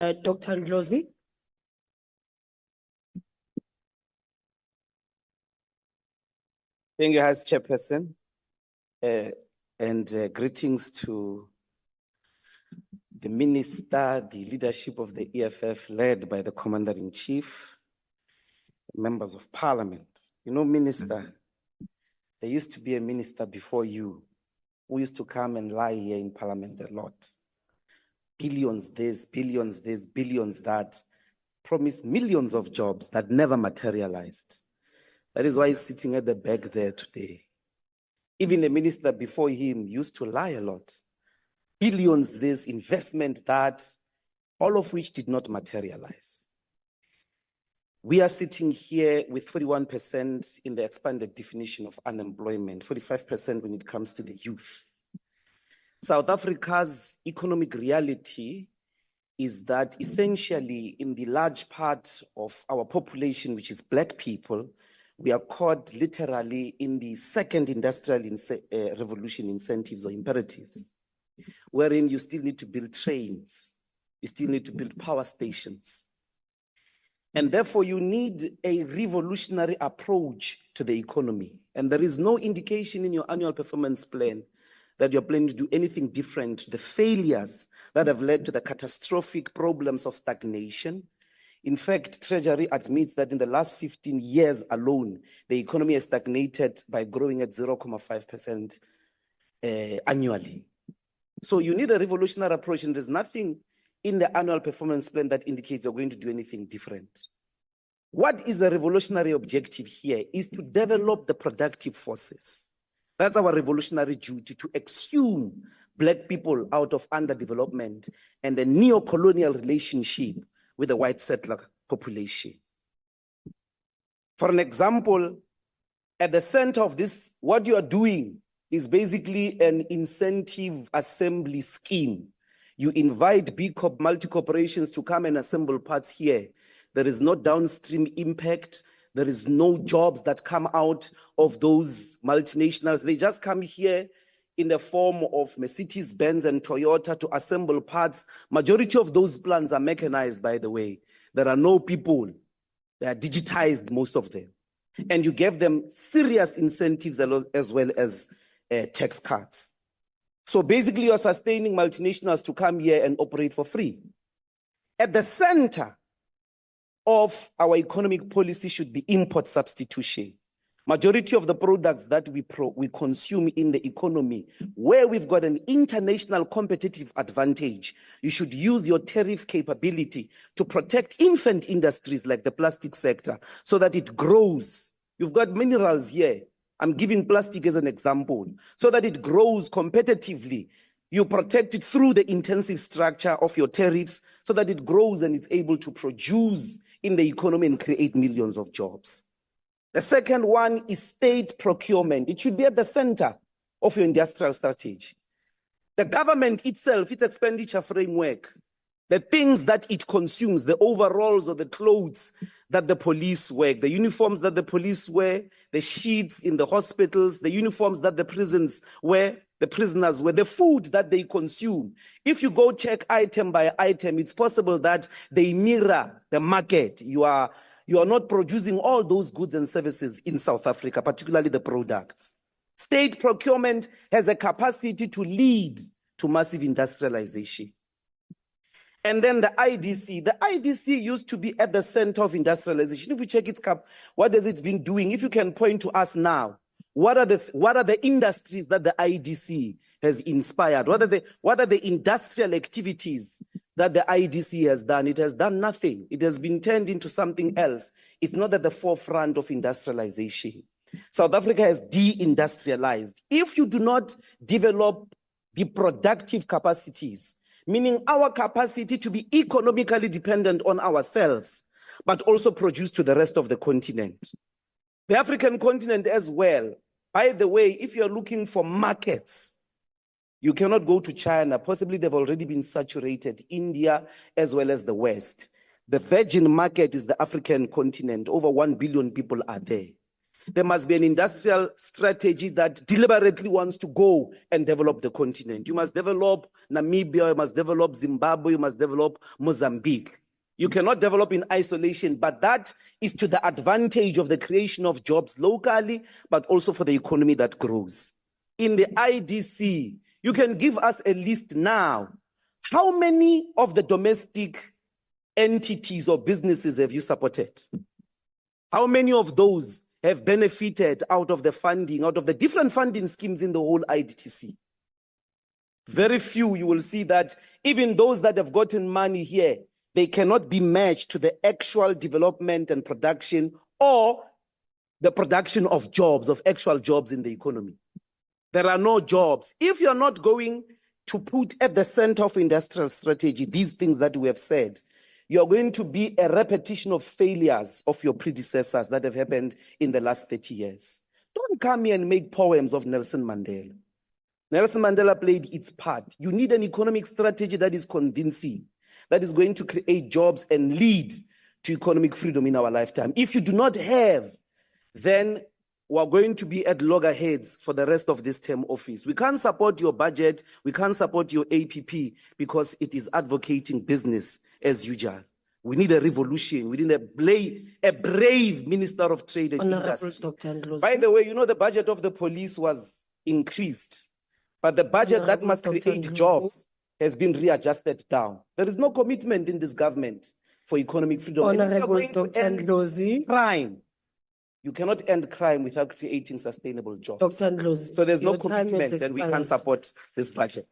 Dr. Ndlozi. Thank you, Vice Chairperson, and greetings to the Minister, the leadership of the EFF led by the Commander-in-Chief, members of Parliament. You know, Minister, there used to be a minister before you who used to come and lie here in Parliament a lot. Billions this, billions that, promised millions of jobs that never materialized. That is why he's sitting at the back there today. Even the minister before him used to lie a lot. Billions this, investment that, all of which did not materialize. We are sitting here with 41% in the expanded definition of unemployment, 45% when it comes to the youth. South Africa's economic reality is that essentially in the large part of our population, which is Black people, we are caught literally in the second industrial revolution incentives or imperatives, wherein you still need to build trains, you still need to build power stations. And therefore you need a revolutionary approach to the economy. And there is no indication in your annual performance plan that you're planning to do anything different to the failures that have led to the catastrophic problems of stagnation. In fact, Treasury admits that in the last 15 years alone, the economy has stagnated by growing at 0.5% annually. So you need a revolutionary approach, and there's nothing in the annual performance plan that indicates you're going to do anything different. What is the revolutionary objective here is to develop the productive forces. That's our revolutionary duty, to exhume Black people out of underdevelopment and a neo-colonial relationship with the white settler population. For an example, at the center of this, what you are doing is basically an incentive assembly scheme. You invite big multi-corporations to come and assemble parts here. There is no downstream impact. There is no jobs that come out of those multinationals. They just come here in the form of Mercedes-Benz and Toyota to assemble parts. Majority of those plants are mechanized, by the way. There are no people. They are digitized, most of them. And you give them serious incentives as well as tax cuts. So basically you're sustaining multinationals to come here and operate for free. At the center of our economic policy should be import substitution. Majority of the products that we consume in the economy, where we've got an international competitive advantage, you should use your tariff capability to protect infant industries like the plastic sector so that it grows. You've got minerals here. I'm giving plastic as an example, so that it grows competitively. You protect it through the intensive structure of your tariffs so that it grows and it's able to produce in the economy and create millions of jobs. The second one is state procurement. It should be at the center of your industrial strategy. The government itself, its expenditure framework, the things that it consumes, the overalls or the clothes that the police wear, the uniforms that the police wear, the sheets in the hospitals, the uniforms that the prisons wear, the prisoners wear, the food that they consume. If you go check item by item, it's possible that they mirror the market. You are not producing all those goods and services in South Africa, particularly the products. State procurement has a capacity to lead to massive industrialization. And then the IDC used to be at the center of industrialization. If we check its cap, what has it been doing? If you can point to us now, what are the industries that the IDC has inspired? What are the industrial activities that the IDC has done? It has done nothing. It has been turned into something else. It's not at the forefront of industrialization. South Africa has de-industrialized. If you do not develop the productive capacities, meaning our capacity to be economically dependent on ourselves, but also produce to the rest of the continent. The African continent as well. By the way, if you're looking for markets, you cannot go to China. Possibly they've already been saturated, India as well as the West. The virgin market is the African continent. Over 1 billion people are there. There must be an industrial strategy that deliberately wants to go and develop the continent. You must develop Namibia, you must develop Zimbabwe, you must develop Mozambique. You cannot develop in isolation, but that is to the advantage of the creation of jobs locally, but also for the economy that grows. In the IDC, you can give us a list now. How many of the domestic entities or businesses have you supported? How many of those have benefited out of the funding, out of the different funding schemes in the whole IDTC? Very few. You will see that even those that have gotten money here, they cannot be matched to the actual development and production or the production of jobs, of actual jobs in the economy. There are no jobs. If you're not going to put at the center of industrial strategy these things that we have said, you're going to be a repetition of failures of your predecessors that have happened in the last 30 years. Don't come here and make poems of Nelson Mandela. Nelson Mandela played its part. You need an economic strategy that is convincing, that is going to create jobs and lead to economic freedom in our lifetime. If you do not have, then we're going to be at loggerheads for the rest of this term office. We can't support your budget, we can't support your APP because it is advocating business as usual. We need a revolution. We need a brave Minister of Trade and Industry. Dr. Ndlozi. By the way, you know the budget of the police was increased, but the budget that must Dr. create Ndlozi. jobs has been readjusted down. There is no commitment in this government for economic freedom. And if you're Honorable going to Dr. end Ndlozi. crime, you cannot end crime without creating sustainable jobs. Dr. Ndlozi. So there's no your time has commitment and we can't expired. support this budget.